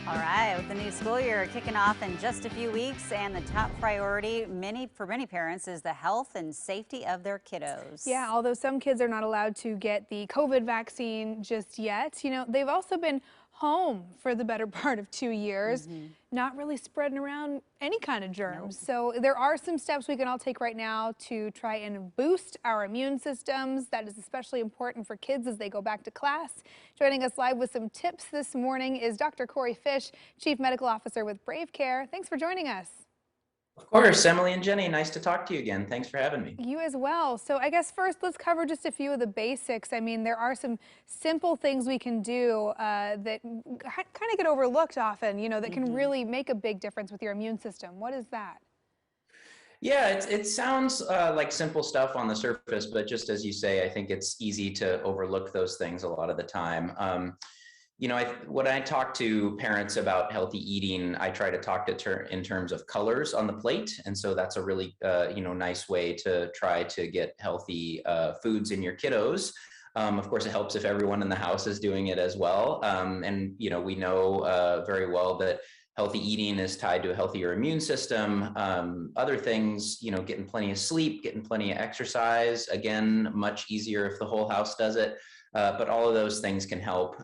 All right, with the new school year kicking off in just a few weeks, and the top priority for many parents is the health and safety of their Yeah, kiddos. although some kids are not allowed to get the COVID vaccine just yet, they've also been home for the better part of 2 years, not really spreading around any kind of Nope. germs. So there are some steps we can all take right now to try and boost our immune systems. That is especially important for kids as they go back to class. Joining us live with some tips this morning is Dr. Corey Fish, Chief Medical Officer with Brave Care. Thanks for joining us. Of course, Emily and Jenny, nice to talk to you again. Thanks for having me. You as well. So I guess first let's cover just a few of the basics. I mean, there are some simple things we can do that kind of get overlooked often, that can really make a big difference with your immune system. What is that? Yeah, it sounds like simple stuff on the surface, but just as you say, I think it's easy to overlook those things a lot of the time. When I talk to parents about healthy eating, I try to talk in terms of colors on the plate, and so that's a really nice way to try to get healthy foods in your kiddos. Of course, it helps if everyone in the house is doing it as well. We know very well that healthy eating is tied to a healthier immune system. Other things, getting plenty of sleep, getting plenty of exercise. Again, much easier if the whole house does it. But all of those things can help.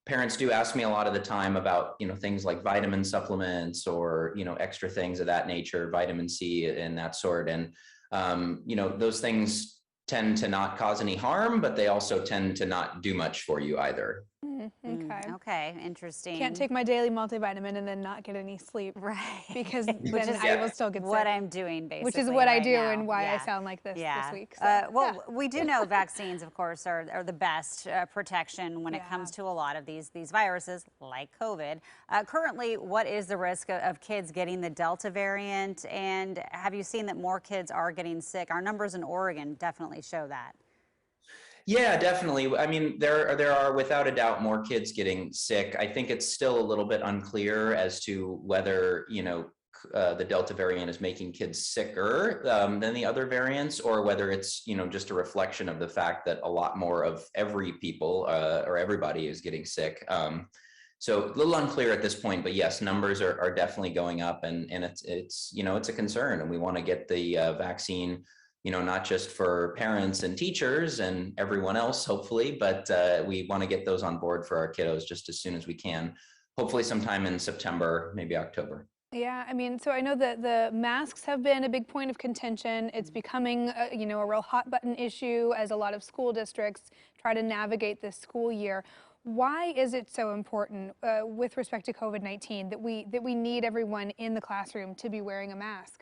Parents do ask me a lot of the time about, things like vitamin supplements or, extra things of that nature, vitamin C and that sort. And, those things tend to not cause any harm, but they also tend to not do much for you either. Okay. Okay, Can't interesting. take my daily multivitamin and then not get any sleep Right. because Which then is I will still get what sick, I'm doing which is basically what I right do now. and why I Yeah. sound like this Yeah. week. So, yeah. We do know vaccines, of course, are the best protection when it Yeah. comes to a lot of these viruses like COVID. Currently, what is the risk of kids getting the Delta variant? And have you seen that more kids are getting sick? Our numbers in Oregon definitely show that. Yeah, definitely. I mean, there are without a doubt more kids getting sick. I think it's still a little bit unclear as to whether, the Delta variant is making kids sicker than the other variants, or whether it's, just a reflection of the fact that a lot more of every people or everybody is getting sick. So a little unclear at this point, but yes, numbers are definitely going up, and it's a concern, and we want to get the vaccine, not just for parents and teachers and everyone else, hopefully, but we want to get those on board for our kiddos just as soon as we can. Hopefully, sometime in September, maybe October. Yeah, I mean, so I know that the masks have been a big point of contention. It's becoming, a real hot button issue as a lot of school districts try to navigate this school year. Why is it so important with respect to COVID-19 that we need everyone in the classroom to be wearing a mask?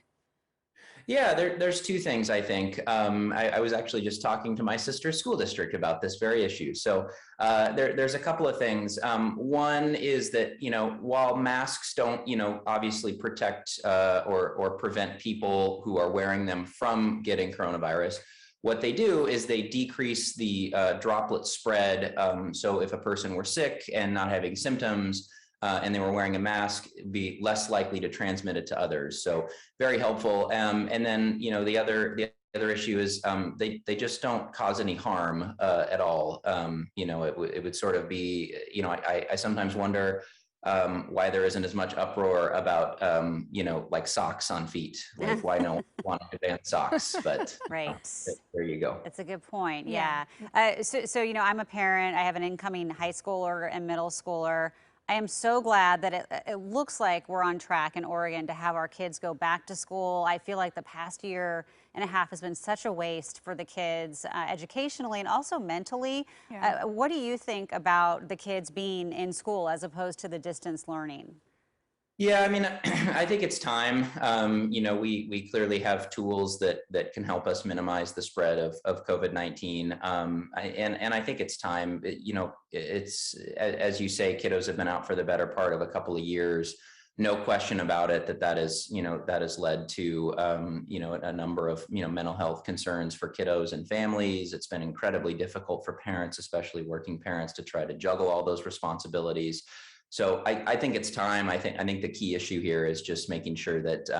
Yeah, there's two things I think. I was actually just talking to my sister's school district about this very issue. So there's a couple of things. One is that, while masks don't, obviously protect or prevent people who are wearing them from getting coronavirus, what they do is they decrease the droplet spread. So if a person were sick and not having symptoms, and they were wearing a mask, be less likely to transmit it to others. So very helpful. And then, the other issue is they just don't cause any harm at all. It would sort of be, I sometimes wonder why there isn't as much uproar about, like socks on feet, like why no one wanted to ban socks, but Right. there you go. That's a good point. Yeah. Yeah. I'm a parent. I have an incoming high schooler and middle schooler. I am so glad that it looks like we're on track in Oregon to have our kids go back to school. I feel like the past year and a half has been such a waste for the kids, educationally and also mentally. Yeah. What do you think about the kids being in school as opposed to the distance learning? Yeah, I mean, I think it's time. We clearly have tools that can help us minimize the spread of COVID-19, and I think it's time. It's as you say, kiddos have been out for the better part of a couple of years. No question about it that has led to a number of mental health concerns for kiddos and families. It's been incredibly difficult for parents, especially working parents, to try to juggle all those responsibilities. So I think it's time. I think the key issue here is just making sure that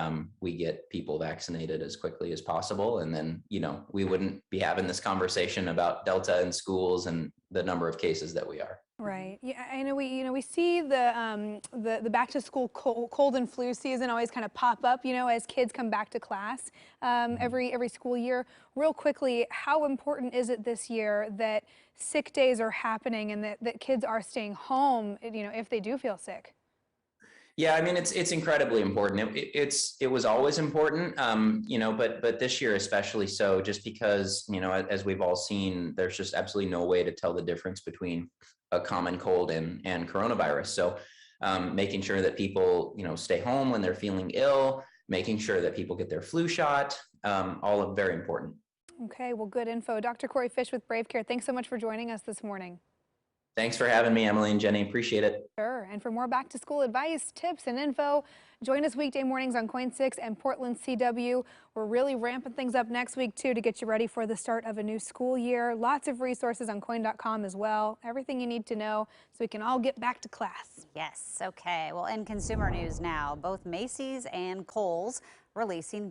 we get people vaccinated as quickly as possible, and then we wouldn't be having this conversation about Delta in schools and the number of cases that we are. Right. Yeah, I know we see the back to school cold and flu season always kind of pop up, as kids come back to class Mhm. every school year. Real quickly, how important is it this year that sick days are happening and that kids are staying home, if they do feel sick? Yeah, I mean it's incredibly important. It was always important, but this year especially so, just because as we've all seen, there's just absolutely no way to tell the difference between a common cold and coronavirus. So making sure that people stay home when they're feeling ill, making sure that people get their flu shot, all of very important. Okay, well, good info. Dr. Corey Fish with Brave Care, thanks so much for joining us this morning. Thanks for having me, Emily and Jenny. Appreciate it. Sure. And for more back to school advice, tips, and info, join us weekday mornings on KOIN 6 and Portland CW. We're really ramping things up next week, too, to get you ready for the start of a new school year. Lots of resources on KOIN.com as well. Everything you need to know so we can all get back to class. Yes, okay. Well, in consumer news now, both Macy's and Kohl's releasing